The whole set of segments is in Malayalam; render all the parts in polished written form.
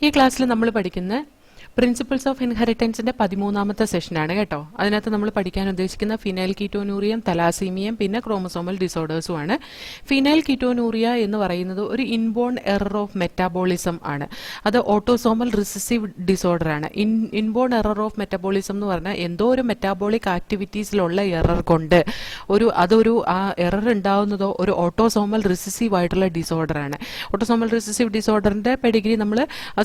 ഈ ക്ലാസ്സിൽ നമ്മൾ പഠിക്കുന്ന പ്രിൻസിപ്പിൾസ് ഓഫ് ഇൻഹെറിറ്റൻസിന്റെ 13ാമത്തെ സെഷനാണ് കേട്ടോ. അതിനകത്ത് നമ്മൾ പഠിക്കാൻ ഉദ്ദേശിക്കുന്ന ഫിനൈൽ കീറ്റോനൂറിയം, തലാസീമിയം, പിന്നെ ക്രോമസോമൽ ഡിസോർഡേഴ്സും ആണ്. ഫിനൈൽ കീറ്റോനൂറിയ എന്ന് പറയുന്നത് ഒരു ഇൻബോൺ എറർ ഓഫ് മെറ്റാബോളിസം ആണ്. അത് ഓട്ടോസോമൽ റിസസീവ് ഡിസോർഡർ ആണ്. ഇൻബോൺ എറർ ഓഫ് മെറ്റാബോളിസം എന്ന് പറഞ്ഞാൽ എന്തോ ഒരു മെറ്റാബോളിക് ആക്ടിവിറ്റീസിലുള്ള എറർ കൊണ്ട് അതൊരു ആ എറർ ഉണ്ടാവുന്നതോ ഒരു ഓട്ടോസോമൽ റിസസീവ് ആയിട്ടുള്ള ഡിസോർഡർ ആണ്. ഓട്ടോസോമൽ റിസസീവ് ഡിസോർഡറിന്റെ പെഡിഗ്രി നമ്മൾ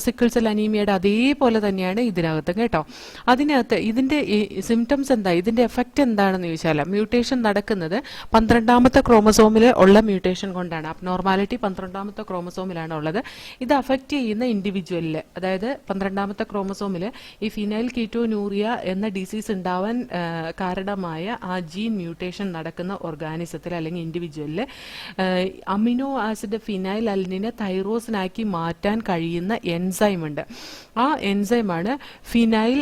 സിക്കിൾ സെൽ അനീമിയയുടെ അതേപോലെ തന്നെയാണ് ഇതിനകത്ത് കേട്ടോ. അതിനകത്ത് ഇതിന്റെ സിംറ്റംസ് എന്താ, ഇതിന്റെ എഫക്റ്റ് എന്താണെന്ന് ചോദിച്ചാൽ മ്യൂട്ടേഷൻ നടക്കുന്നത് 12ാമത്തെ ക്രോമസോമിൽ ഉള്ള മ്യൂട്ടേഷൻ കൊണ്ടാണ്. അബ്നോർമാലിറ്റി 12ാമത്തെ ക്രോമസോമിലാണ് ഉള്ളത്. ഇത് അഫക്റ്റ് ചെയ്യുന്ന ഇൻഡിവിജ്വലിൽ, അതായത് 12ാമത്തെ ക്രോമസോമിൽ ഈ ഫിനൈൽ കീറ്റോനൂറിയ എന്ന ഡിസീസ് ഉണ്ടാവാൻ കാരണമായ ആ ജീൻ മ്യൂട്ടേഷൻ നടക്കുന്ന ഓർഗാനിസത്തിൽ അല്ലെങ്കിൽ ഇൻഡിവിജ്വലിൽ അമിനോ ആസിഡ് ഫിനൈൽ അലനിനെ തൈറോസിനാക്കി മാറ്റാൻ കഴിയുന്ന എൻസൈം ഉണ്ട്. ആ എൻസൈമാണ് ഫിനൈൽ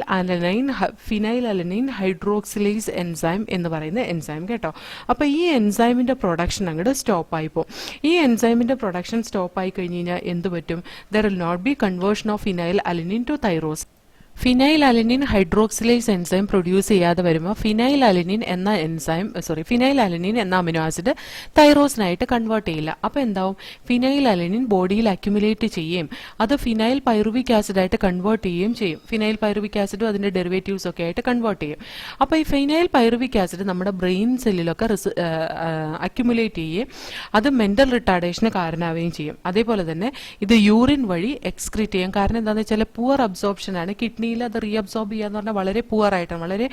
അലനൈൻ ഹൈഡ്രോക്സിലേസ് എൻസൈം എന്ന് പറയുന്ന എൻസൈം കേട്ടോ. അപ്പൊ ഈ എൻസൈമിന്റെ പ്രൊഡക്ഷൻ അങ്ങോട്ട് സ്റ്റോപ്പ് ആയി പോകും. ഈ എൻസൈമിന്റെ പ്രൊഡക്ഷൻ സ്റ്റോപ്പ് ആയി കഴിഞ്ഞ് കഴിഞ്ഞാൽ എന്ത് പറ്റും? There will not be conversion of phenylalanine to tyrosine. Phenylalanine hydroxylase enzyme produce ചെയ്യാതെ വരുമ്പോൾ ഫിനൈൽ അലനിൻ എന്ന അമിനോ ആസിഡ് തൈറോസിനായിട്ട് കൺവേർട്ട് ചെയ്യില്ല. അപ്പോൾ എന്താവും? ഫിനൈൽ അലനിൻ ബോഡിയിൽ അക്യുമുലേറ്റ് ചെയ്യുകയും അത് ഫിനൈൽ പൈറുവിക് ആസിഡായിട്ട് കൺവേർട്ട് ചെയ്യുകയും ചെയ്യും. ഫിനൈൽ പൈറുവിക് ആസിഡും അതിന്റെ ഡെറിവേറ്റീവ്സ് ഒക്കെ ആയിട്ട് കൺവേർട്ട് ചെയ്യും. അപ്പോൾ ഈ ഫിനൈൽ പൈറുവിക് ആസിഡ് നമ്മുടെ ബ്രെയിൻ സെല്ലിലൊക്കെ അക്യുമുലേറ്റ് ചെയ്യുകയും അത് മെന്റൽ റിട്ടാർഡേഷന് കാരണമാവുകയും ചെയ്യും. അതേപോലെ തന്നെ ഇത് യൂറിൻ വഴി എക്സ്ക്രീറ്റ് ചെയ്യും. കാരണം എന്താണെന്ന് വെച്ചാൽ പുവർ അബ്സോർപ്ഷൻ ആണ്. കിഡ്നി അത് റീഅബ്സോർബ് ചെയ്യാന്ന് പറഞ്ഞാൽ വളരെ പുവർ ആയിട്ടാണ്, വളരെ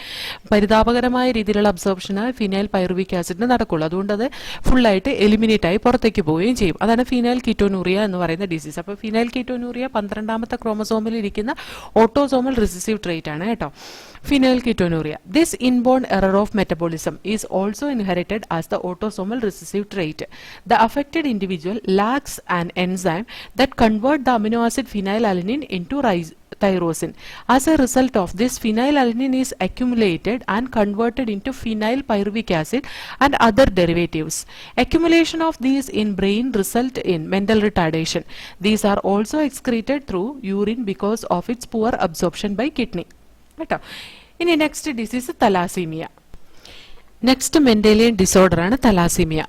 പരിതാപകരമായ രീതിയിലുള്ള അബ്സോർപ്ഷന് ഫിനൈൽ പൈറുവിക് ആസിഡിന് നടക്കുള്ളൂ. അതുകൊണ്ട് അത് ഫുള്ളായിട്ട് എലിമിനേറ്റ് ആയി പുറത്തേക്ക് പോവുകയും ചെയ്യും. അതാണ് ഫിനൈൽ കീറ്റോനൂറിയ എന്ന് പറയുന്ന ഡിസീസ്. അപ്പോൾ ഫിനൈൽ കീറ്റോനൂറിയ 12ാമത്തെ ക്രോമസോമിൽ ഇരിക്കുന്ന ഓട്ടോസോമൽ റിസസീവ് ട്രേറ്റ് ആണ് കേട്ടോ. Phenyl ketonuria. This inborn error of metabolism is also inherited as the autosomal recessive trait. The affected individual lacks an enzyme that convert the amino acid phenylalanine into tyrosine. As a result of this, phenylalanine is accumulated and converted into phenyl pyruvic acid and other derivatives. Accumulation of these in brain result in mental retardation. These are also excreted through urine because of its poor absorption by kidney. കേട്ടോ. ഇനി next disease thalassemia. Next Mendelian disorder ആണ് തലാസീമിയ.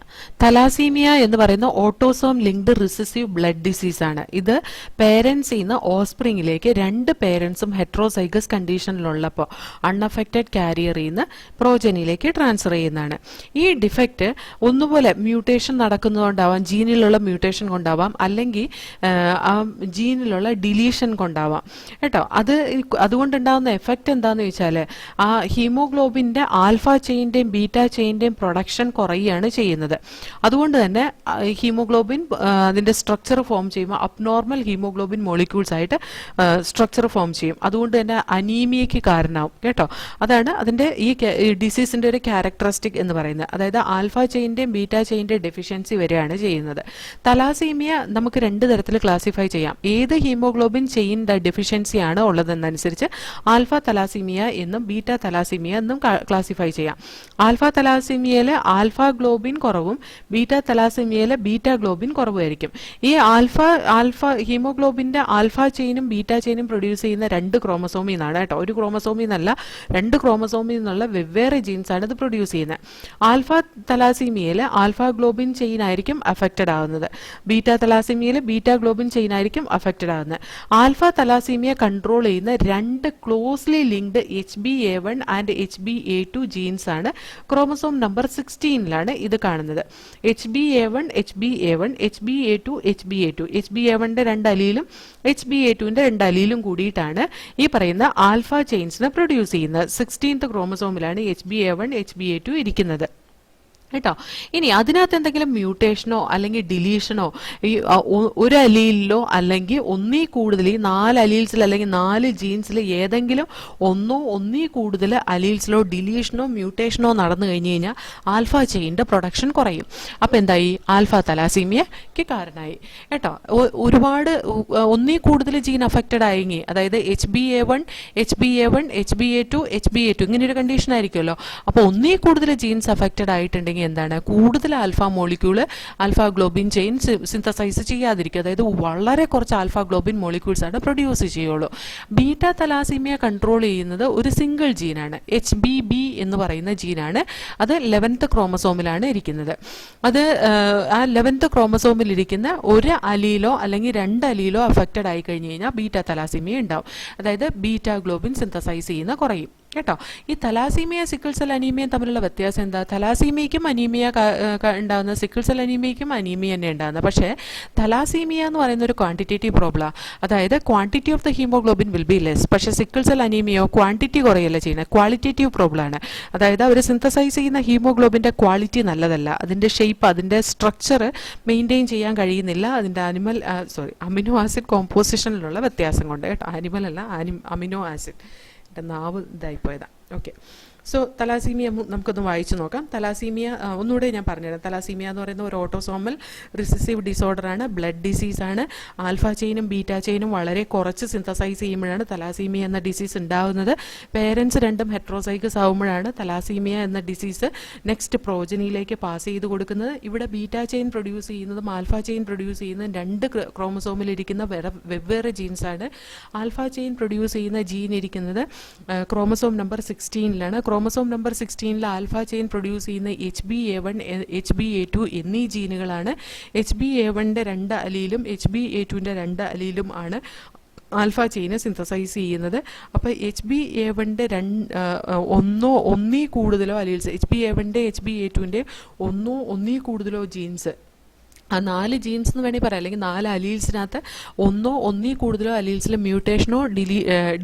തലാസീമിയ എന്ന് പറയുന്ന autosome linked recessive blood disease ആണ്. ഇത് പേരൻസിൽ നിന്ന് ഓസ്പ്രിങ്ങിലേക്ക് 2 പേരൻസും ഹെട്രോസൈഗസ് കണ്ടീഷനിലുള്ളപ്പോൾ അൺഅഫക്റ്റഡ് കാരിയറിൽ നിന്ന് പ്രോജനിയിലേക്ക് ട്രാൻസ്ഫർ ചെയ്യുന്നതാണ്. ഈ ഡിഫക്റ്റ് ഒന്നുപോലെ മ്യൂട്ടേഷൻ നടക്കുന്നതുകൊണ്ടാവാം, ജീനിലുള്ള മ്യൂട്ടേഷൻ കൊണ്ടാവാം, അല്ലെങ്കിൽ ആ ജീനിലുള്ള ഡിലീഷൻ കൊണ്ടാവാം കേട്ടോ. അതുകൊണ്ടുണ്ടാകുന്ന എഫക്റ്റ് എന്താണെന്ന് ചോദിച്ചാൽ ആ ഹീമോഗ്ലോബിന്റെ ആൽഫ ചെയിന്റെയും ബീറ്റ ചെയിന്റെയും പ്രൊഡക്ഷൻ കുറയുകയാണ് ചെയ്യുന്നത്. അതുകൊണ്ട് തന്നെ ഹീമോഗ്ലോബിൻ അതിന്റെ സ്ട്രക്ചർ ഫോം ചെയ്യുമ്പോൾ അബ്നോർമൽ ഹീമോഗ്ലോബിൻ മോളിക്യൂൾസ് ആയിട്ട് സ്ട്രക്ചർ ഫോം ചെയ്യും. അതുകൊണ്ട് തന്നെ അനീമിയയ്ക്ക് കാരണമാവും കേട്ടോ. അതാണ് അതിന്റെ ഈ ഡിസീസിന്റെ ഒരു ക്യാരക്ടറിസ്റ്റിക് എന്ന് പറയുന്നത്. അതായത് ആൽഫ ചെയിന്റെയും ബീറ്റ ചെയിന്റെയും ഡെഫിഷ്യൻസി വരെയാണ് ചെയ്യുന്നത്. തലാസീമിയ നമുക്ക് 2 തരത്തിൽ ക്ലാസിഫൈ ചെയ്യാം. ഏത് ഹീമോഗ്ലോബിൻ ചെയിൻ ഡെഫിഷ്യൻസി ആണ് ഉള്ളതെന്നനുസരിച്ച് ആൽഫ തലാസീമിയ എന്നും ബീറ്റ തലാസീമിയ എന്നും ക്ലാസിഫൈ ചെയ്യാം. ആൽഫ തലാസീമിയയിലെ ആൽഫ ഗ്ലോബിൻ കുറവും ബീറ്റ തലാസീമിയയിലെ ബീറ്റ ഗ്ലോബിൻ കുറവുമായിരിക്കും. ഈ ആൽഫ ഹീമോഗ്ലോബിന്റെ ആൽഫ ചെയിനും ബീറ്റ ചെയിനും പ്രൊഡ്യൂസ് ചെയ്യുന്ന 2 ക്രോമസോമിൽ നിന്നാണ് കേട്ടോ. ഒരു ക്രോമസോമിൽ നിന്നല്ല, 2 ക്രോമസോമിൽ നിന്നുള്ള വെവ്വേറെ ജീൻസ് ആണ് ഇത് പ്രൊഡ്യൂസ് ചെയ്യുന്നത്. ആൽഫ തലാസീമിയയിൽ ആൽഫ ഗ്ലോബിൻ ചെയിൻ ആയിരിക്കും അഫക്റ്റഡ് ആകുന്നത്. ബീറ്റ തലാസീമിയയിൽ ബീറ്റ ഗ്ലോബിൻ ചെയിൻ ആയിരിക്കും അഫക്റ്റഡ് ആകുന്നത്. ആൽഫ തലാസീമിയ കൺട്രോൾ ചെയ്യുന്ന 2 closely linked HbA1 and HbA2 genes ആണ്. ക്രോമസോം നമ്പർ 16ലാണ് ഇത് കാണുന്നത്. HbA1, HbA2, HbA1ന്റെ 2 അലീലും HbA2ന്റെ 2 അലീലും കൂടിയിട്ടാണ് ഈ പറയുന്ന ആൽഫ ചെയിൻസിനെ പ്രൊഡ്യൂസ് ചെയ്യുന്നത്. 16th ക്രോമസോമിലാണ് HbA1, HbA2 ഇരിക്കുന്നത് കേട്ടോ. ഇനി അതിനകത്ത് എന്തെങ്കിലും മ്യൂട്ടേഷനോ അല്ലെങ്കിൽ ഡിലീഷനോ ഈ ഒരു അലീലിലോ അല്ലെങ്കിൽ ഒന്നീ കൂടുതൽ, ഈ 4 അലീൽസിൽ അല്ലെങ്കിൽ 4 ജീൻസിൽ ഏതെങ്കിലും ഒന്നീ കൂടുതൽ അലീൽസിലോ ഡിലീഷനോ മ്യൂട്ടേഷനോ നടന്നു കഴിഞ്ഞു കഴിഞ്ഞാൽ ആൽഫ ചെയിൻ്റെ പ്രൊഡക്ഷൻ കുറയും. അപ്പം എന്തായി? ആൽഫ തലാസീമിയക്ക് കാരണമായി കേട്ടോ. ഒരുപാട് ഒന്നീ കൂടുതൽ ജീൻ അഫക്റ്റഡ് ആയെങ്കിൽ, അതായത് HbA1, HbA2 ഇങ്ങനെയൊരു കണ്ടീഷൻ ആയിരിക്കുമല്ലോ. അപ്പോൾ ഒന്നീ കൂടുതൽ ജീൻസ് അഫക്റ്റഡ് ആയിട്ടുണ്ടെങ്കിൽ ചെയ്യുന്നുണ്ടെങ്കിൽ എന്താണ്, കൂടുതൽ alpha molecule alpha globin chain synthesize ചെയ്യാതിരിക്കുക. അതായത് വളരെ കുറച്ച് ആൽഫ ഗ്ലോബിൻ മോളിക്യൂൾസ് ആണ് പ്രൊഡ്യൂസ് ചെയ്യുള്ളൂ. ബീറ്റ തലാസീമിയ കൺട്രോൾ ചെയ്യുന്നത് ഒരു സിംഗിൾ ജീനാണ്, HBB എന്ന് പറയുന്ന ജീനാണ്. അത് 11th ക്രോമസോമിലാണ് ഇരിക്കുന്നത്. അത് ആ 11th ക്രോമസോമിൽ ഇരിക്കുന്ന ഒരു അലീലോ അല്ലെങ്കിൽ 2 അലീലോ അഫക്റ്റഡ് ആയി കഴിഞ്ഞ് കഴിഞ്ഞാൽ ബീറ്റ തലാസീമിയ ഉണ്ടാവും. അതായത് ബീറ്റ ഗ്ലോബിൻ സിന്തസൈസ് ചെയ്യുന്ന കുറയും കേട്ടോ. ഈ തലാസീമിയ സിക്കിൾ സെൽ അനീമിയയും തമ്മിലുള്ള വ്യത്യാസം എന്താ? തലാസീമിയയ്ക്കും അനീമിയ ഉണ്ടാകുന്ന, സിക്കിൾ സെൽ അനീമിയയ്ക്കും അനീമിയ തന്നെ ഉണ്ടാകുന്നത്. പക്ഷേ തലാസീമിയ എന്ന് പറയുന്ന ഒരു ക്വാണ്ടിറ്റേറ്റീവ് പ്രോബ്ലം. അതായത് quantity of the haemoglobin will be less. പക്ഷേ സിക്കിൾ സെൽ അനീമിയോ ക്വാണ്ടിറ്റി കുറയല്ല ചെയ്യുന്നത്, ക്വാളിറ്റേറ്റീവ് പ്രോബ്ലം ആണ്. അതായത് അവർ സിന്തസൈസ് ചെയ്യുന്ന ഹീമോഗ്ലോബിൻ്റെ ക്വാളിറ്റി നല്ലതല്ല, അതിൻ്റെ ഷേപ്പ്, അതിൻ്റെ സ്ട്രക്ചർ മെയിൻറ്റെയിൻ ചെയ്യാൻ കഴിയുന്നില്ല, അതിൻ്റെ അമിനോ ആസിഡ് കോമ്പോസിഷനിലുള്ള വ്യത്യാസം കൊണ്ട് കേട്ടോ. ആനിമൽ അല്ല, അമിനോ ആസിഡ്. നാവ് ഇതായിപ്പോയതാ. ഓക്കെ, സോ തലാസീമിയ നമുക്കൊന്ന് വായിച്ചു നോക്കാം. തലാസീമിയ ഒന്നുകൂടെ ഞാൻ പറഞ്ഞുതരാം. തലാസീമിയ എന്ന് പറയുന്ന ഒരു ഓട്ടോസോമൽ റിസസീവ് ഡിസോർഡറാണ്, ബ്ലഡ് ഡിസീസാണ്. ആൽഫ ചെയിനും ബീറ്റ ചെയിനും വളരെ കുറച്ച് സിന്തസൈസ് ചെയ്യുമ്പോഴാണ് തലാസീമിയ എന്ന ഡിസീസ് ഉണ്ടാകുന്നത്. പേരൻസ് രണ്ടും ഹെട്രോസൈഗസ് ആകുമ്പോഴാണ് തലാസീമിയ എന്ന ഡിസീസ് നെക്സ്റ്റ് പ്രോജനിയിലേക്ക് പാസ് ചെയ്ത് കൊടുക്കുന്നത്. ഇവിടെ ബീറ്റ ചെയിൻ പ്രൊഡ്യൂസ് ചെയ്യുന്നതും ആൽഫ ചെയിൻ പ്രൊഡ്യൂസ് ചെയ്യുന്നതും 2 ക്രോമസോമിലിരിക്കുന്ന വെവ്വേറെ ജീൻസാണ്. ആൽഫ ചെയിൻ പ്രൊഡ്യൂസ് ചെയ്യുന്ന ജീൻ ഇരിക്കുന്നത് ക്രോമസോം നമ്പർ 16ലാണ്. ക്രോമസോം നമ്പർ 16ൽ ആൽഫ ചെയിൻ പ്രൊഡ്യൂസ് ചെയ്യുന്ന HbA1, HbA2 എന്നീ ജീനുകളാണ്. HbA1ൻ്റെ 2 അലീലും HbA2ൻ്റെ 2 അലീലും ആണ് ആൽഫ ചെയിന് സിന്തസൈസ് ചെയ്യുന്നത്. അപ്പോൾ HbA1ൻ്റെ ഒന്നിൽ കൂടുതലോ അലീൽസ്, HbA1ൻ്റെ HbA2ൻ്റെ ഒന്നിൽ കൂടുതലോ ജീൻസ്, ആ 4 ജീൻസ് എന്ന് വേണമെങ്കിൽ പറയാം, അല്ലെങ്കിൽ 4 അലീൽസിനകത്ത് ഒന്നിൽ കൂടുതലോ അലീൽസിൽ മ്യൂട്ടേഷനോ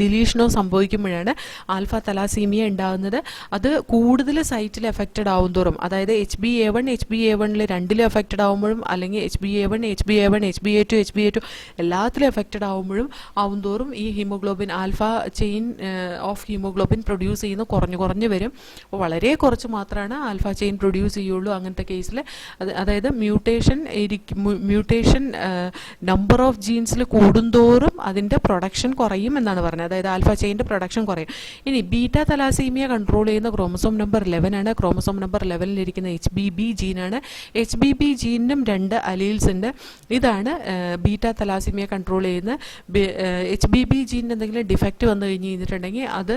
ഡിലീഷനോ സംഭവിക്കുമ്പോഴാണ് ആൽഫ തലാസീമിയ ഉണ്ടാകുന്നത്. അത് കൂടുതൽ സൈറ്റിൽ എഫക്റ്റഡ് ആവും തോറും, അതായത് HbA1 HbA1ൽ 2ലും എഫക്റ്റഡ് ആകുമ്പോഴും, അല്ലെങ്കിൽ HbA1 HbA2 HbA2 എല്ലാത്തിലും എഫക്റ്റഡ് ആവും തോറും ഈ haemoglobin, alpha chain of haemoglobin produce ചെയ്യുന്ന കുറഞ്ഞു വരും. അപ്പോൾ വളരെ കുറച്ച് മാത്രമാണ് ആൽഫ ചെയിൻ പ്രൊഡ്യൂസ് ചെയ്യുള്ളൂ അങ്ങനത്തെ കേസിൽ. അതായത് മ്യൂട്ടേഷൻ നമ്പർ ഓഫ് ജീൻസിൽ കൂടുന്തോറും അതിൻ്റെ പ്രൊഡക്ഷൻ കുറയും എന്നാണ് പറഞ്ഞത്. അതായത് ആൽഫ ചെയിൻ്റെ പ്രൊഡക്ഷൻ കുറയും. ഇനി ബീറ്റ തലാസീമിയ കൺട്രോൾ ചെയ്യുന്ന ക്രോമസോം നമ്പർ 11 ആണ്. ക്രോമസോം നമ്പർ 11ൽ ഇരിക്കുന്ന HBB ജീനാണ്. HBB ജീനിനും 2 അലീൽസ് ഉണ്ട്. ഇതാണ് ബീറ്റ തലാസീമിയ കൺട്രോൾ ചെയ്യുന്ന. HBB ജീനിന് എന്തെങ്കിലും ഡിഫക്റ്റ് വന്നു കഴിഞ്ഞിട്ടുണ്ടെങ്കിൽ അത്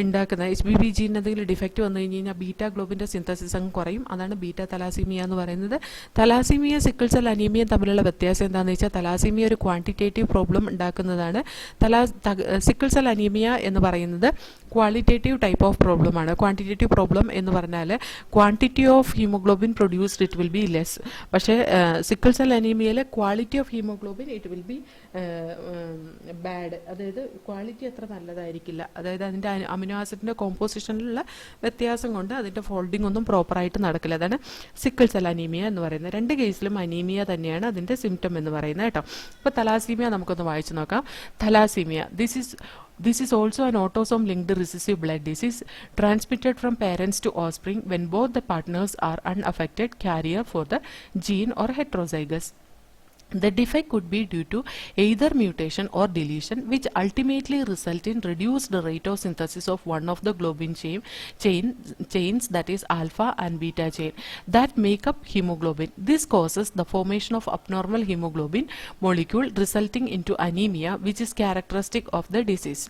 ഉണ്ടാക്കുന്ന, HBB ജീനിന് എന്തെങ്കിലും ഡിഫക്റ്റ് വന്നു കഴിഞ്ഞാൽ ബീറ്റ ഗ്ലോബിൻ്റെ സിന്തസിസ് അങ്ങ് കുറയും. അതാണ് ബീറ്റ തലാസീമിയ എന്ന് പറയുന്നത്. തലാസീമിയ സിക്കിൾ സെൽ അനീമിയ തമ്മിലുള്ള വ്യത്യാസം എന്താണെന്ന് വെച്ചാൽ, തലാസീമിയ ഒരു ക്വാണ്ടിറ്റേറ്റീവ് പ്രോബ്ലം ഉണ്ടാക്കുന്നതാണ്. സിക്കിൾ സെൽ അനീമിയ എന്ന് പറയുന്നത് ക്വാളിറ്റേറ്റീവ് ടൈപ്പ് ഓഫ് പ്രോബ്ലം ആണ്. ക്വാണ്ടിറ്റേറ്റീവ് പ്രോബ്ലം എന്ന് പറഞ്ഞാൽ quantity of haemoglobin produced it will be less. പക്ഷേ സിക്കിൾ സെൽ അനീമിയയിലെ quality of haemoglobin it will be bad. അതായത് ക്വാളിറ്റി അത്ര നല്ലതായിരിക്കില്ല. അതായത് അതിൻ്റെ അമിനോ ആസിഡിൻ്റെ കോമ്പോസിഷനിലുള്ള വ്യത്യാസം കൊണ്ട് അതിൻ്റെ ഫോൾഡിംഗ് ഒന്നും പ്രോപ്പറായിട്ട് നടക്കില്ല. അതാണ് സിക്കിൾ സെൽ അനീമിയ എന്ന് പറയുന്നത്. 2 കേസിലും അനീമിയ തന്നെയാണ് അതിൻ്റെ സിംറ്റം എന്ന് പറയുന്നത് കേട്ടോ. അപ്പോൾ തലാസീമിയ നമുക്കൊന്ന് വായിച്ചു നോക്കാം. Thalassemia, This is also an autosome-linked recessive blood disease transmitted from parents to offspring when both the partners are unaffected carrier for the gene or heterozygous. The defect could be due to either mutation or deletion, which ultimately result in reduced rate of synthesis of one of the globin chains, that is alpha and beta chain, that make up hemoglobin. This causes the formation of abnormal hemoglobin molecule, resulting into anemia, which is characteristic of the disease.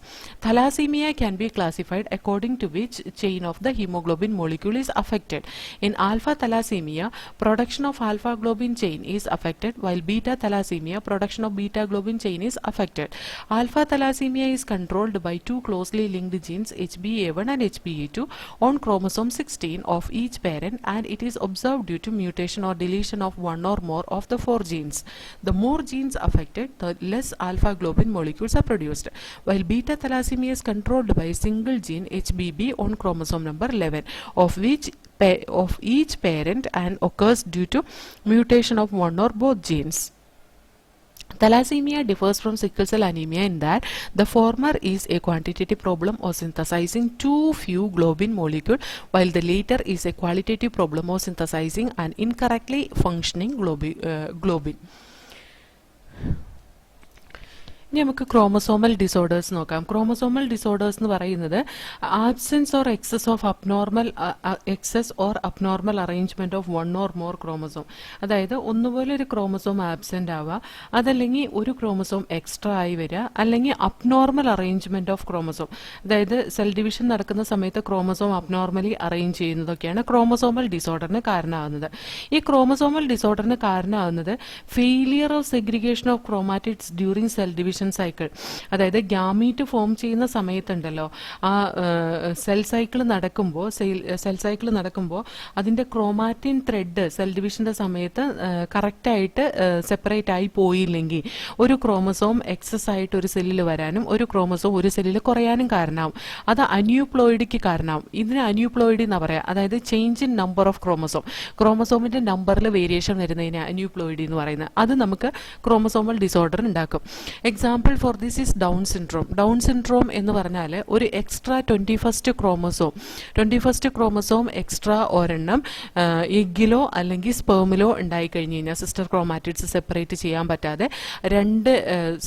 Thalassemia can be classified according to which chain of the hemoglobin molecule is affected. In alpha thalassemia, production of alpha globin chain is affected, while beta thalassemia, production of beta globin chain is affected. Alpha thalassemia is controlled by 2 closely linked genes, HbA1 and HbA2, on chromosome 16 of each parent, and it is observed due to mutation or deletion of one or more of the 4 genes. The more genes affected, the less alpha globin molecules are produced, while beta thalassemia is controlled by a single gene, HBB, on chromosome number 11, of each parent, and occurs due to mutation of one or both genes. Thalassemia differs from sickle cell anemia in that the former is a quantitative problem of synthesizing too few globin molecule, while the later is a qualitative problem of synthesizing an incorrectly functioning globin. ഇനി നമുക്ക് ക്രോമസോമൽ ഡിസോർഡേഴ്സ് നോക്കാം. ക്രോമസോമൽ ഡിസോർഡേഴ്സ് എന്ന് പറയുന്നത് absence or excess of abnormal arrangement of one or more chromosome. അതായത് ഒന്നുപോലെ ഒരു ക്രോമസോം ആബ്സെന്റ് ആവുക, അതല്ലെങ്കിൽ ഒരു ക്രോമസോം എക്സ്ട്രാ ആയി വരിക, അല്ലെങ്കിൽ അബ്നോർമൽ അറേഞ്ച്മെന്റ് ഓഫ് ക്രോമസോം. അതായത് സെൽ ഡിവിഷൻ നടക്കുന്ന സമയത്ത് ക്രോമസോം അബ്നോർമലി അറേഞ്ച് ചെയ്യുന്നതൊക്കെയാണ് ക്രോമസോമൽ ഡിസോർഡറിന് കാരണമാകുന്നത്. ഈ ക്രോമസോമൽ ഡിസോർഡറിന് കാരണമാകുന്നത് failure of segregation of chromatids during cell division cycle. അതായത് ഗ്യാമീറ്റ് ഫോം ചെയ്യുന്ന സമയത്തുണ്ടല്ലോ, ആ സെൽ സൈക്കിൾ നടക്കുമ്പോൾ അതിന്റെ ക്രോമാറ്റിൻ ത്രെഡ് സെൽ ഡിവിഷന്റെ സമയത്ത് കറക്റ്റായിട്ട് സെപ്പറേറ്റ് ആയി പോയില്ലെങ്കിൽ ഒരു ക്രോമസോം എക്സസ് ആയിട്ട് ഒരു സെല്ലിൽ വരാനും ഒരു ക്രോമസോം ഒരു സെല്ലിൽ കുറയാനും കാരണമാവും. അത് അന്യൂപ്ലോയിഡിക്ക് കാരണമാവും. ഇതിന് അന്യൂപ്ലോയിഡി എന്ന് പറയാം. അതായത് ചേഞ്ച് ഇൻ നമ്പർ ഓഫ് ക്രോമസോമിന്റെ നമ്പറിൽ വേരിയേഷൻ വരുന്നതിന് അന്യൂപ്ലോയിഡി എന്ന് പറയുന്നത്. അത് നമുക്ക് ക്രോമസോമൽ ഡിസോർഡർ ഉണ്ടാക്കും. Example for this is down syndrome. Down syndrome എന്ന് പറഞ്ഞാൽ ഒരു എക്സ്ട്രാ 21st ക്രോമസോം എക്സ്ട്രാ ഒരെണ്ണം എഗ്ഗിലോ അല്ലെങ്കിൽ സ്പേമിലോ ഉണ്ടായി കഴിഞ്ഞ് കഴിഞ്ഞാൽ സിസ്റ്റർ ക്രോമാറ്റിഡ്സ് സെപ്പറേറ്റ് ചെയ്യാൻ പറ്റാതെ രണ്ട്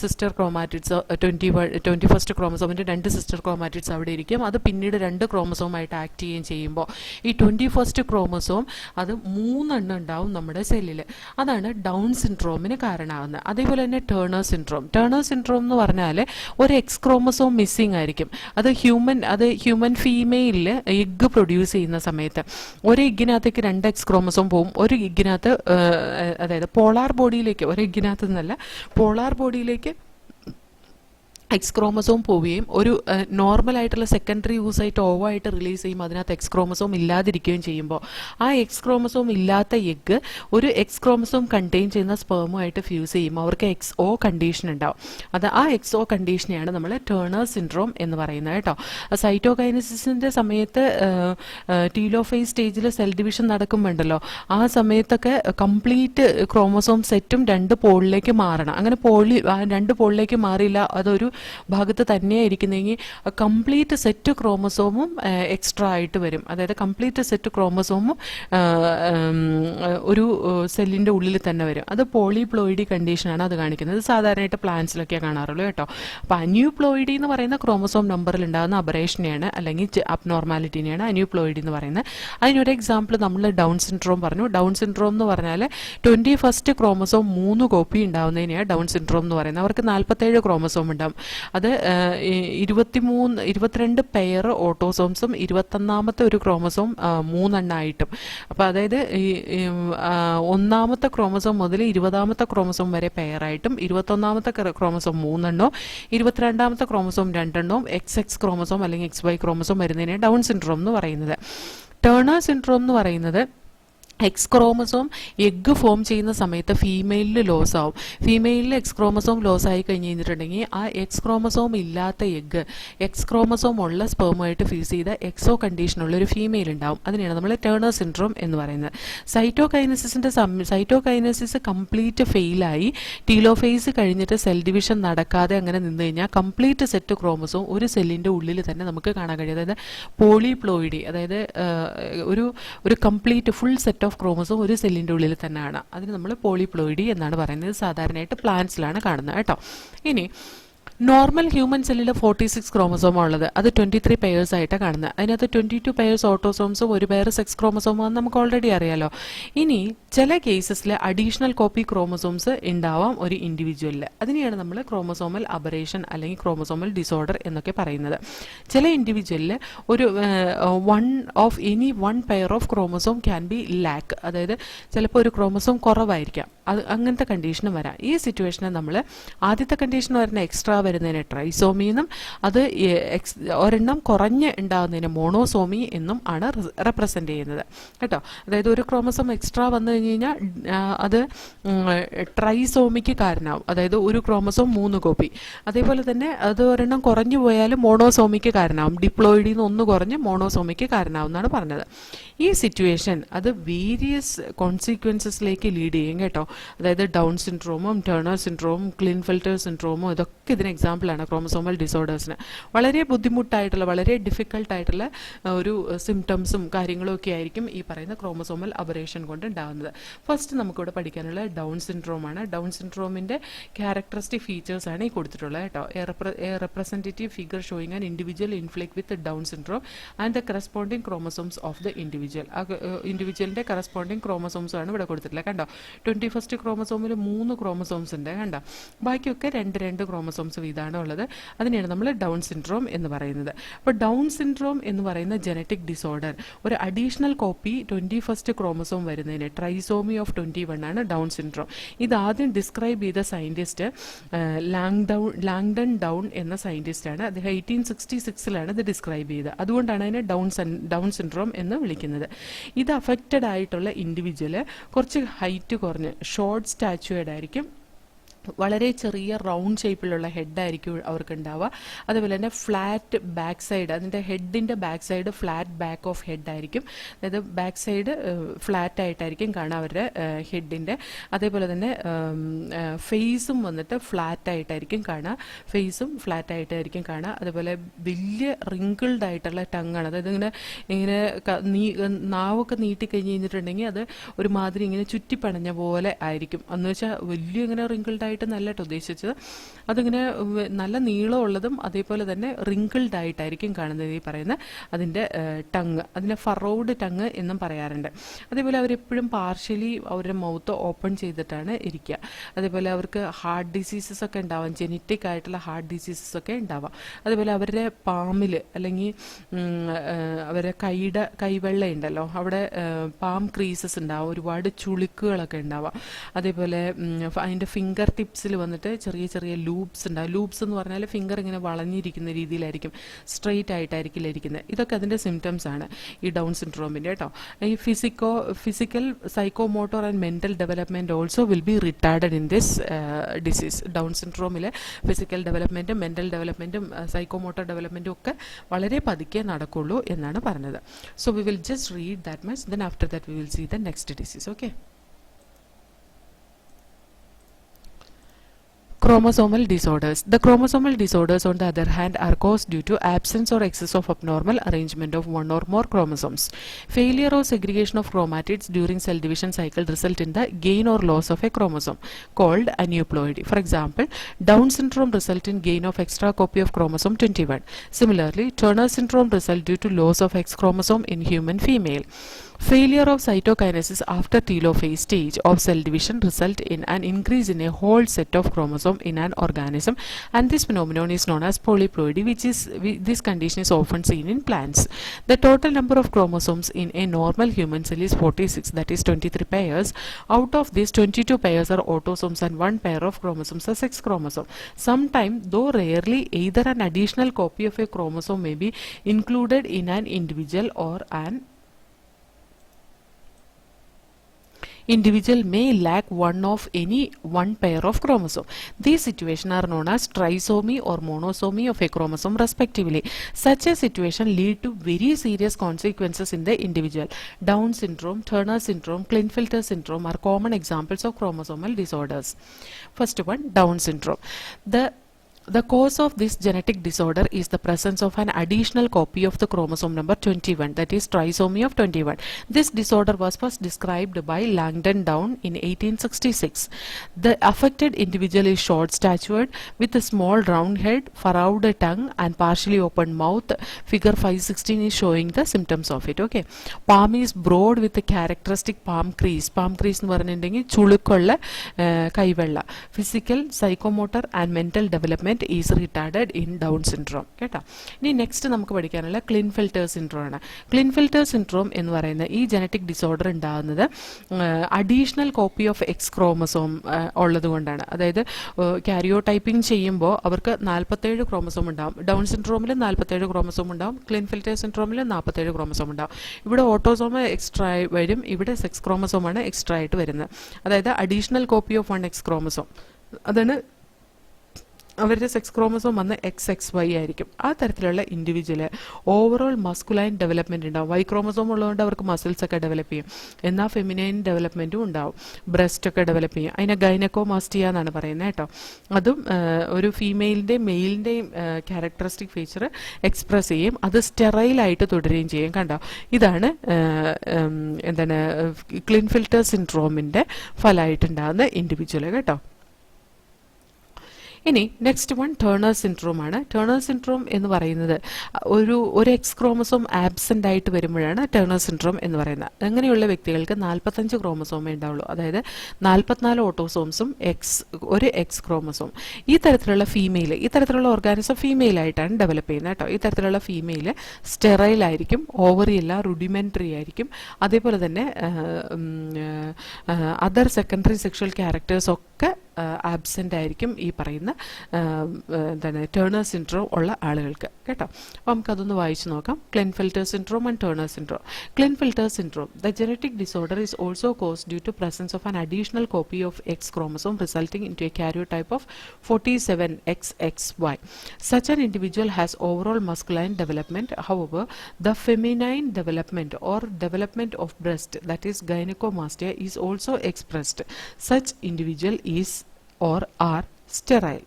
സിസ്റ്റർ ക്രോമാറ്റിഡ്സ് 21st ക്രോമസോമിന്റെ രണ്ട് സിസ്റ്റർ ക്രോമാറ്റിഡ്സ് അവിടെ ഇരിക്കും. അത് പിന്നീട് രണ്ട് ക്രോമസോമായിട്ട് ആക്ട് ചെയ്യുകയും ചെയ്യുമ്പോൾ ഈ 21st ക്രോമസോം അത് 3 എണ്ണം ഉണ്ടാവും നമ്മുടെ സെല്ലിൽ. അതാണ് ഡൗൺ സിൻഡ്രോമിന് കാരണമാകുന്നത്. അതേപോലെ തന്നെ ടേണർ സിൻഡ്രോം എന്ന് പറഞ്ഞാൽ ഒരു എക്സ് ക്രോമസോം മിസ്സിംഗ് ആയിരിക്കും. അത് ഹ്യൂമൻ ഫീമെയിലിൽ എഗ്ഗ് പ്രൊഡ്യൂസ് ചെയ്യുന്ന സമയത്ത് ഒരു എഗ്ഗിനകത്തേക്ക് 2 എക്സ് ക്രോമസോം പോകും. ഒരു എഗ്ഗിനകത്ത് അതായത് പോളാർ ബോഡിയിലേക്ക്, ഒരു എഗ്ഗിനകത്ത് നിന്നല്ല പോളാർ ബോഡിയിലേക്ക് എക്സ് ക്രോമസോം പോവുകയും ഒരു നോർമൽ ആയിട്ടുള്ള സെക്കൻഡറി യൂസായിട്ട് ഓവോ ആയിട്ട് റിലീസ് ചെയ്യുമ്പോൾ അതിനകത്ത് എക്സ് ക്രോമസോം ഇല്ലാതിരിക്കുകയും ചെയ്യുമ്പോൾ ആ എക്സ് ക്രോമസോം ഇല്ലാത്ത എഗ്ഗ് ഒരു എക്സ് ക്രോമസോം കണ്ടെയ്ൻ ചെയ്യുന്ന സ്പേമുമായിട്ട് ഫ്യൂസ് ചെയ്യുമ്പോൾ അവർക്ക് XO കണ്ടീഷൻ ഉണ്ടാവും. അത് ആ XO കണ്ടീഷനെയാണ് നമ്മൾ ടേണർ സിൻഡ്രോം എന്ന് പറയുന്നത് കേട്ടോ. സൈറ്റോകൈനസിസിന്റെ സമയത്ത് ടീലോഫേസ് സ്റ്റേജിൽ സെൽ ഡിവിഷൻ നടക്കുമ്പോണ്ടല്ലോ, ആ സമയത്തൊക്കെ കംപ്ലീറ്റ് ക്രോമസോം സെറ്റും 2 പോളിലേക്ക് മാറണം. അങ്ങനെ 2 പോളിലേക്ക് മാറിയില്ല, അതൊരു ഭാഗത്ത് തന്നെയായിരിക്കുന്നെങ്കിൽ കംപ്ലീറ്റ് സെറ്റ് ക്രോമസോമും എക്സ്ട്രാ ആയിട്ട് വരും. അതായത് കംപ്ലീറ്റ് സെറ്റ് ക്രോമസോമും ഒരു സെല്ലിന്റെ ഉള്ളിൽ തന്നെ വരും. അത് പോളിപ്ലോയിഡി കണ്ടീഷനാണ് അത് കാണിക്കുന്നത്. സാധാരണയായിട്ട് പ്ലാന്റ്സിലൊക്കെ കാണാറുള്ളൂ കേട്ടോ. അപ്പോൾ അന്യൂപ്ലോയിഡി എന്ന് പറയുന്ന ക്രോമസോം നമ്പറിൽ ഉണ്ടാകുന്ന അബറേഷനെയാണ് അല്ലെങ്കിൽ അബ്നോർമാലിറ്റിനെയാണ് അന്യൂപ്ലോയിഡി എന്ന് പറയുന്നത്. അതിനൊരു എക്സാമ്പിൾ നമ്മൾ ഡൗൺ സിൻഡ്രോം പറഞ്ഞു. ഡൗൺ സിൻഡ്രോം എന്ന് പറഞ്ഞാൽ 21st ക്രോമസോം 3 കോപ്പി ഉണ്ടാവുന്നതിനെയാണ് ഡൗൺ സിൻഡ്രോം എന്ന് പറയുന്നത്. അവർക്ക് 47 ക്രോമസോം ഉണ്ടാവും. അത് 22 പെയർ ഓട്ടോസോംസും 21ാമത്തെ ഒരു ക്രോമസോം 3 എണ്ണമായിട്ടും. അപ്പോൾ അതായത് 1ാമത്തെ ക്രോമസോം മുതൽ 20ാമത്തെ ക്രോമസോം വരെ പെയറായിട്ടും 21ാമത്തെ ക്രോമസോം 3 എണ്ണവും 22ാമത്തെ ക്രോമസോം 2 എണ്ണവും XX ക്രോമസോം അല്ലെങ്കിൽ XY ക്രോമസോം വരുന്നതിനെ ഡൗൺ സിൻഡ്രോം എന്ന് പറയുന്നത്. ടേണർ സിൻഡ്രോം എന്ന് പറയുന്നത് എക്സ് ക്രോമസോം എഗ്ഗ് ഫോം ചെയ്യുന്ന സമയത്ത് ഫീമെയിലിൽ ലോസ് ആവും. ഫീമെയിലിൽ എക്സ് ക്രോമസോം ലോസ് ആയി കഴിഞ്ഞ് കഴിഞ്ഞിട്ടുണ്ടെങ്കിൽ ആ എക്സ് ക്രോമസോം ഇല്ലാത്ത എഗ്ഗ് എക്സ് ക്രോമസോം ഉള്ള സ്പേമുമായിട്ട് ഫ്യൂസ് ചെയ്ത XO കണ്ടീഷനുള്ള ഒരു ഫീമെയിൽ ഉണ്ടാവും. അതിനെയാണ് നമ്മൾ ടേണർ സിൻഡ്രോം എന്ന് പറയുന്നത്. സൈറ്റോകൈനസിസ് കംപ്ലീറ്റ് ഫെയിലായി ടീലോഫേസ് കഴിഞ്ഞിട്ട് സെൽ ഡിവിഷൻ നടക്കാതെ അങ്ങനെ നിന്ന് കഴിഞ്ഞാൽ കംപ്ലീറ്റ് സെറ്റ് ക്രോമസോം ഒരു സെല്ലിൻ്റെ ഉള്ളിൽ തന്നെ നമുക്ക് കാണാൻ കഴിയും. അതായത് പോളിപ്ലോയിഡി, അതായത് ഒരു complete full set of chromosome ഒരു സെല്ലിൻ്റെ ഉള്ളിൽ തന്നെയാണ്. അതിന് നമ്മൾ പോളിപ്ലോയിഡി എന്നാണ് പറയുന്നത്. സാധാരണയായിട്ട് പ്ലാന്റ്സിലാണ് കാണുന്നത് കേട്ടോ. ഇനി നോർമൽ ഹ്യൂമൻ സെല്ലിൽ 46 ക്രോമസോം ഉള്ളത്, അത് 23 പെയേഴ്സ് ആയിട്ടാണ് കാണുന്നത്. അതിനകത്ത് 22 പെയേഴ്സ് ഓട്ടോസോംസും 1 പെയർ സെക്സ് ക്രോമസോമും നമുക്ക് ഓൾറെഡി അറിയാലോ. ഇനി ചില കേസസിൽ അഡീഷണൽ കോപ്പി ക്രോമസോംസ് ഉണ്ടാവാം ഒരു ഇൻഡിവിജ്വലിൽ. അതിനെയാണ് നമ്മൾ ക്രോമസോമൽ അബറേഷൻ അല്ലെങ്കിൽ ക്രോമസോമൽ ഡിസോർഡർ എന്നൊക്കെ പറയുന്നത്. ചില ഇൻഡിവിജ്വലിൽ ഒരു one pair of chromosome can be lack, അതായത് ചിലപ്പോൾ ഒരു ക്രോമസോം കുറവായിരിക്കാം. അങ്ങനത്തെ കണ്ടീഷനും വരാം. ഈ സിറ്റുവേഷനിൽ നമ്മൾ ആദ്യത്തെ കണ്ടീഷൻ വരുന്ന എക്സ്ട്രാ വരുന്നതിന് ട്രൈസോമി എന്നും അത് ഒരെണ്ണം കുറഞ്ഞ് ഉണ്ടാകുന്നതിന് മോണോസോമി എന്നും ആണ് റെപ്രസെന്റ് ചെയ്യുന്നത് കേട്ടോ. അതായത് ഒരു ക്രോമസോം എക്സ്ട്രാ വന്നു കഴിഞ്ഞ് കഴിഞ്ഞാൽ അത് ട്രൈസോമിക്ക് കാരണമാവും. അതായത് ഒരു ക്രോമസോം 3 കോപ്പി. അതേപോലെ തന്നെ അത് ഒരെണ്ണം കുറഞ്ഞു പോയാലും മോണോസോമിക്ക് കാരണമാവും. ഡിപ്ലോയിഡിൽ നിന്ന് 1 കുറഞ്ഞ് മോണോസോമിക്ക് കാരണമാവും എന്നാണ് പറഞ്ഞത്. ഈ സിറ്റുവേഷൻ അത് വേരിയസ് കോൺസിക്വൻസസിലേക്ക് ലീഡ് ചെയ്യും കേട്ടോ. അതായത് ഡൗൺ സിൻഡ്രോമും ടേണർ സിൻഡ്രോമും ക്ലിൻഫെൽറ്റർ സിൻഡ്രോമും ഇതൊക്കെ ഇതിന് എക്സാമ്പിളാണ് ക്രോമസോമൽ ഡിസോർഡേഴ്സിന്. വളരെ ബുദ്ധിമുട്ടായിട്ടുള്ള, വളരെ ഡിഫിക്കൽട്ടായിട്ടുള്ള ഒരു സിംറ്റംസും കാര്യങ്ങളും ഒക്കെ ആയിരിക്കും ഈ പറയുന്ന ക്രോമസോമൽ അബറേഷൻ കൊണ്ട് ഉണ്ടാകുന്നത്. ഫസ്റ്റ് നമുക്കിവിടെ പഠിക്കാനുള്ള ഡൗൺ സിൻഡ്രോമാണ്. ഡൗൺ സിൻഡ്രോമിൻ്റെ ക്യാരക്ടറിസ്റ്റിക് ഫീച്ചേഴ്സ് ആണ് ഈ കൊടുത്തിട്ടുള്ളത് കേട്ടോ. A representative figure showing an individual inflict with down syndrome and the corresponding chromosomes of the individual. ആ ഇൻഡിവിജ്വലിൻ്റെ കറസ്പോണ്ടിങ് ക്രോമസോംസ് ആണ് ഇവിടെ കൊടുത്തിട്ടുള്ളത് കണ്ടോ. 21st ക്രോമസോമിൽ 3 ക്രോമസോംസ് ഉണ്ട് കണ്ടോ. ബാക്കിയൊക്കെ 2 ക്രോമസോംസ് വീതമാണ് ഉള്ളത്. അതിനെയാണ് നമ്മൾ ഡൗൺ സിൻഡ്രോം എന്ന് പറയുന്നത്. അപ്പോൾ ഡൗൺ സിൻഡ്രോം എന്ന് പറയുന്ന ജനറ്റിക് ഡിസോർഡർ ഒരു അഡീഷണൽ കോപ്പി 21st ക്രോമസോം വരുന്നതിന് ട്രൈസോമി ഓഫ് 21 ആണ് ഡൗൺ സിൻഡ്രോം. ഇതാദ്യം ഡിസ്ക്രൈബ് ചെയ്ത സയൻറ്റിസ്റ്റ് ലാങ്ഡൺ ഡൗൺ എന്ന സയൻറ്റിസ്റ്റാണ്. അദ്ദേഹം 1866 ഇത് ഡിസ്ക്രൈബ് ചെയ്തത്. അതുകൊണ്ടാണ് അതിനെ ഡൗൺ സിൻഡ്രോം എന്ന് വിളിക്കുന്നത്. ഇത് അഫക്റ്റഡ് ആയിട്ടുള്ള ഇൻഡിവിജ്വൽ കുറച്ച് ഹൈറ്റ് കുറഞ്ഞ് ഷോർട്ട് സ്റ്റാച്യൂർഡ് ആയിരിക്കും. വളരെ ചെറിയ റൗണ്ട് ഷേപ്പിലുള്ള ഹെഡായിരിക്കും അവർക്ക് ഉണ്ടാവുക. അതുപോലെ തന്നെ ഫ്ലാറ്റ് ബാക്ക് സൈഡ്, അതിൻ്റെ ഹെഡിൻ്റെ back side flat back of head ആയിരിക്കും. അതായത് ബാക്ക് സൈഡ് ഫ്ലാറ്റ് ആയിട്ടായിരിക്കും കാണുക അവരുടെ ഹെഡിൻ്റെ. അതേപോലെ തന്നെ ഫേസും വന്നിട്ട് ഫ്ലാറ്റ് ആയിട്ടായിരിക്കും കാണുക. ഫേസും ഫ്ലാറ്റ് ആയിട്ടായിരിക്കും കാണുക. അതുപോലെ വലിയ റിങ്കിൾഡ് ആയിട്ടുള്ള ടങ്ങാണ്. അതായത് ഇങ്ങനെ നാവൊക്കെ നീട്ടിക്കഴിഞ്ഞ് കഴിഞ്ഞിട്ടുണ്ടെങ്കിൽ അത് ഒരുമാതിരി ഇങ്ങനെ ചുറ്റിപ്പണഞ്ഞ പോലെ ആയിരിക്കും. എന്ന് വെച്ചാൽ വലിയ ഇങ്ങനെ റിങ്കിൾഡ് നല്ല ഉദ്ദേശിച്ചത് അതിങ്ങനെ നല്ല നീളമുള്ളതും അതേപോലെ തന്നെ റിങ്കിൾഡ് ആയിട്ടായിരിക്കും കാണുന്നത് ഈ പറയുന്ന അതിൻ്റെ ടങ്. അതിനെ ഫറോഡ് ടങ് എന്നും പറയാറുണ്ട്. അതേപോലെ അവരെപ്പോഴും പാർഷ്യലി അവരുടെ മൗത്ത് ഓപ്പൺ ചെയ്തിട്ടാണ് ഇരിക്കുക. അതേപോലെ അവർക്ക് ഹാർട്ട് ഡിസീസസ് ഒക്കെ ഉണ്ടാവാം, ജെനറ്റിക് ആയിട്ടുള്ള ഹാർട്ട് ഡിസീസസ് ഒക്കെ ഉണ്ടാവാം. അതേപോലെ അവരുടെ പാമിൽ അല്ലെങ്കിൽ അവരുടെ കൈവെള്ള ഉണ്ടല്ലോ, അവിടെ പാം ക്രീസസ് ഉണ്ടാവും, ഒരുപാട് ചുളിക്കുകളൊക്കെ ഉണ്ടാവാം. അതേപോലെ അതിൻ്റെ ഫിംഗർ ടിപ്സിൽ വന്നിട്ട് ചെറിയ ചെറിയ ലൂപ്സ് ഉണ്ടാവും. ലൂപ്സ് എന്ന് പറഞ്ഞാൽ ഫിംഗർ ഇങ്ങനെ വളഞ്ഞിരിക്കുന്ന രീതിയിലായിരിക്കും, സ്ട്രെയിറ്റ് ആയിട്ടായിരിക്കില്ല ഇരിക്കുന്നത്. ഇതൊക്കെ അതിൻ്റെ സിംറ്റംസ് ആണ് ഈ ഡൗൺ സിൻഡ്രോമിൻ്റെ കേട്ടോ. ഈ physical psychomotor and mental development also will be retarded in this disease. Down സിൻഡ്രോമിലെ ഫിസിക്കൽ ഡെവലപ്മെൻറ്റും മെൻ്റൽ ഡെവലപ്മെൻറ്റും സൈക്കോമോട്ടോർ ഡെവലപ്മെൻറ്റും ഒക്കെ വളരെ പതുക്കെ നടക്കുള്ളൂ എന്നാണ് പറഞ്ഞത്. So we will just read that much, then after that we will see the next disease. Okay. Chromosomal disorders. The chromosomal disorders, on the other hand, are caused due to absence or excess of abnormal arrangement of one or more chromosomes. Failure or segregation of chromatids during cell division cycle result in the gain or loss of a chromosome called aneuploidy. For example, Down syndrome result in gain of extra copy of chromosome 21. Similarly, Turner syndrome result due to loss of X chromosome in human female. Failure of cytokinesis after telophase stage of cell division result in an increase in a whole set of chromosome in an organism, and this phenomenon is known as polyploidy, this condition is often seen in plants. The total number of chromosomes in a normal human cell is 46, that is 23 pairs. Out of these, 22 pairs are autosomes and 1 pair of chromosomes are sex chromosome. Sometime, though rarely, either an additional copy of a chromosome may be included in an individual or an individual may lack one pair of chromosome. These situations are known as trisomy or monosomy of a chromosome respectively. Such a situation lead to very serious consequences in the individual. Down syndrome, Turner syndrome, Klinefelter syndrome are common examples of chromosomal disorders. First one, Down syndrome. The cause of this genetic disorder is the presence of an additional copy of the chromosome number 21, that is trisomy of 21. This disorder was first described by Langdon Down in 1866. The affected individual is short-statured with a small round head, furrowed tongue and partially open mouth. Figure 516 is showing the symptoms of it. Okay. Palm is broad with a characteristic palm crease. Palm crease എന്ന് പറഞ്ഞിട്ടുണ്ടെങ്കിൽ ചുളുക്കുള്ള കൈവെള്ള. Physical, psychomotor and mental development is retarded in Down syndrome. കേട്ടോ. ഇനി നെക്സ്റ്റ് നമുക്ക് പഠിക്കാനുള്ള ക്ലിൻഫെൽറ്റർ സിൻഡ്രോം ആണ്. ക്ലിൻഫെൽറ്റർ സിൻഡ്രോം എന്ന് പറയുന്ന ഈ ജനറ്റിക് ഡിസോർഡർ ഉണ്ടാകുന്നത് additional copy of X chromosome ഉള്ളത് കൊണ്ടാണ്. അതായത് കാരിയോടൈപ്പിംഗ് ചെയ്യുമ്പോൾ അവർക്ക് 47 ക്രോമസോം ഉണ്ടാവും. ഡൗൺ സിൻഡ്രോമിൽ 47 ക്രോമസോം ഉണ്ടാവും, ക്ലിൻഫെൽറ്റർ സിൻഡ്രോമിൽ 47 ക്രോമസോം ഉണ്ടാവും. ഇവിടെ ഓട്ടോസോം എക്സ്ട്രാ വരും, ഇവിടെ സെക്സ് ക്രോമസോമാണ് എക്സ്ട്രാ ആയിട്ട് വരുന്നത്. അതായത് additional copy of 1 X chromosome, അതാണ് അവരുടെ സെക്സ് ക്രോമസോം വന്ന് XXY ആയിരിക്കും. ആ തരത്തിലുള്ള ഇൻഡിവിജ്വല് ഓവറോൾ മസ്കുലൈൻ ഡെവലപ്മെന്റ് ഉണ്ടാവും. Y ക്രോമസോം ഉള്ളതുകൊണ്ട് അവർക്ക് മസിൽസ് ഒക്കെ ഡെവലപ്പ് ചെയ്യും. എന്നാൽ ഫെമിനൈൻ ഡെവലപ്മെന്റും ഉണ്ടാവും. ബ്രസ്റ്റ് ഒക്കെ ഡെവലപ്പ് ചെയ്യും. അതിനെ ഗൈനക്കോമാസ്റ്റിയ എന്നാണ് പറയുന്നത് കേട്ടോ. അതും ഒരു ഫീമെയിലിൻ്റെയും മെയിലിൻ്റെയും ക്യാരക്ടറിസ്റ്റിക് ഫീച്ചർ എക്സ്പ്രസ് ചെയ്യും. അത് സ്റ്റെറൈലായിട്ട് തുടരുകയും ചെയ്യും. കണ്ടോ, ഇതാണ് എന്താണ് ക്ലിൻഫിൽട്ടർ സിൻഡ്രോമിൻ്റെ ഫലമായിട്ടുണ്ടാകുന്ന ഇൻഡിവിജ്വൽ കേട്ടോ. ഇനി നെക്സ്റ്റ് വൺ ടേണർ സിൻഡ്രോം ആണ്. ടേണർ സിൻഡ്രോം എന്ന് പറയുന്നത് ഒരു എക്സ് ക്രോമസോം ആബ്സെൻ്റ് ആയിട്ട് വരുമ്പോഴാണ് ടേണർ സിൻഡ്രോം എന്ന് പറയുന്നത്. അങ്ങനെയുള്ള വ്യക്തികൾക്ക് 45 ക്രോമസോമേ ഉണ്ടാവുള്ളൂ. അതായത് 44 ഓട്ടോസോംസും ഒരു എക്സ് ക്രോമസോം. ഈ തരത്തിലുള്ള ഫീമെയിൽ, ഈ തരത്തിലുള്ള ഓർഗാനിസം ഫീമെയിൽ ആയിട്ടാണ് ഡെവലപ്പ് ചെയ്യുന്നത് കേട്ടോ. ഈ തരത്തിലുള്ള ഫീമെയിൽ സ്റ്റെറൈൽ ആയിരിക്കും, ഓവറി അല്ല, റുഡിമെൻ്ററി ആയിരിക്കും. അതേപോലെ തന്നെ അതർ സെക്കൻഡറി സെക്ഷൽ ക്യാരക്ടേഴ്സ് ഒക്കെ ആബ്സെൻ്റ് ആയിരിക്കും ഈ പറയുന്ന എന്താണ് ടേണർ സിൻഡ്രോം ഉള്ള ആളുകൾക്ക് കേട്ടോ. അപ്പോൾ നമുക്കതൊന്ന് വായിച്ചു നോക്കാം. Klinefelter syndrome and Turner syndrome. Klinefelter syndrome, the genetic disorder is also caused due to presence of an additional copy of X chromosome resulting in to a karyotype of 47XXY. Such an individual has overall masculine development. However, the feminine development or development of breast, that is gynecomastia, is also expressed. Such individual is or are sterile.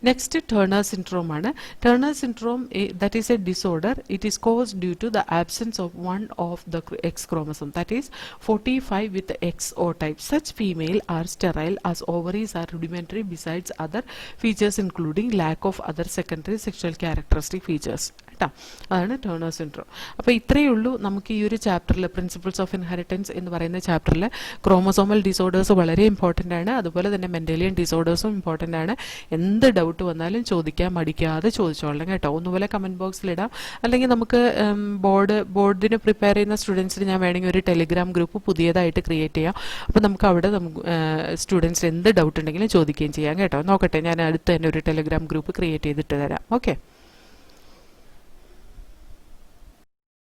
Next, Turner syndrome ആണ്. Turner syndrome, that is a disorder. It is caused due to the absence of one of the X chromosome, that is 45 with the XO type. Such female are sterile as ovaries are rudimentary besides other features including lack of other secondary sexual characteristic features. കേട്ടോ, അതാണ് ടേണർ സിൻഡ്രോം. അപ്പോൾ ഇത്രയേ ഉള്ളൂ നമുക്ക് ഈ ഒരു ചാപ്റ്ററിൽ, പ്രിൻസിപ്പിൾസ് ഓഫ് ഇൻഹെറിറ്റൻസ് എന്ന് പറയുന്ന ചാപ്റ്ററിൽ. ക്രോമസോമൽ ഡിസോർഡേഴ്സ് വളരെ ഇമ്പോർട്ടൻ്റ് ആണ്. അതുപോലെ തന്നെ മെൻഡലിയൻ ഡിസോർഡേഴ്സും ഇമ്പോർട്ടൻ്റ് ആണ്. എന്ത് ഡൗട്ട് വന്നാലും ചോദിക്കാൻ മടിക്കാതെ ചോദിച്ചോളണം കേട്ടോ. ഒന്നുപോലെ കമൻറ്റ് ബോക്സിലിടാം. അല്ലെങ്കിൽ നമുക്ക് ബോർഡിന് പ്രിപ്പയർ ചെയ്യുന്ന സ്റ്റുഡൻസിന് ഞാൻ വേണമെങ്കിൽ ഒരു ടെലിഗ്രാം ഗ്രൂപ്പ് പുതിയതായിട്ട് ക്രിയേറ്റ് ചെയ്യാം. അപ്പോൾ നമുക്ക് അവിടെ സ്റ്റുഡൻസിന് എന്ത് ഡൗട്ട് ഉണ്ടെങ്കിലും ചോദിക്കുകയും ചെയ്യാം കേട്ടോ. നോക്കട്ടെ, ഞാൻ അടുത്ത് തന്നെ ഒരു ടെലിഗ്രാം ഗ്രൂപ്പ് ക്രിയേറ്റ് ചെയ്തിട്ട് തരാം. ഓക്കെ.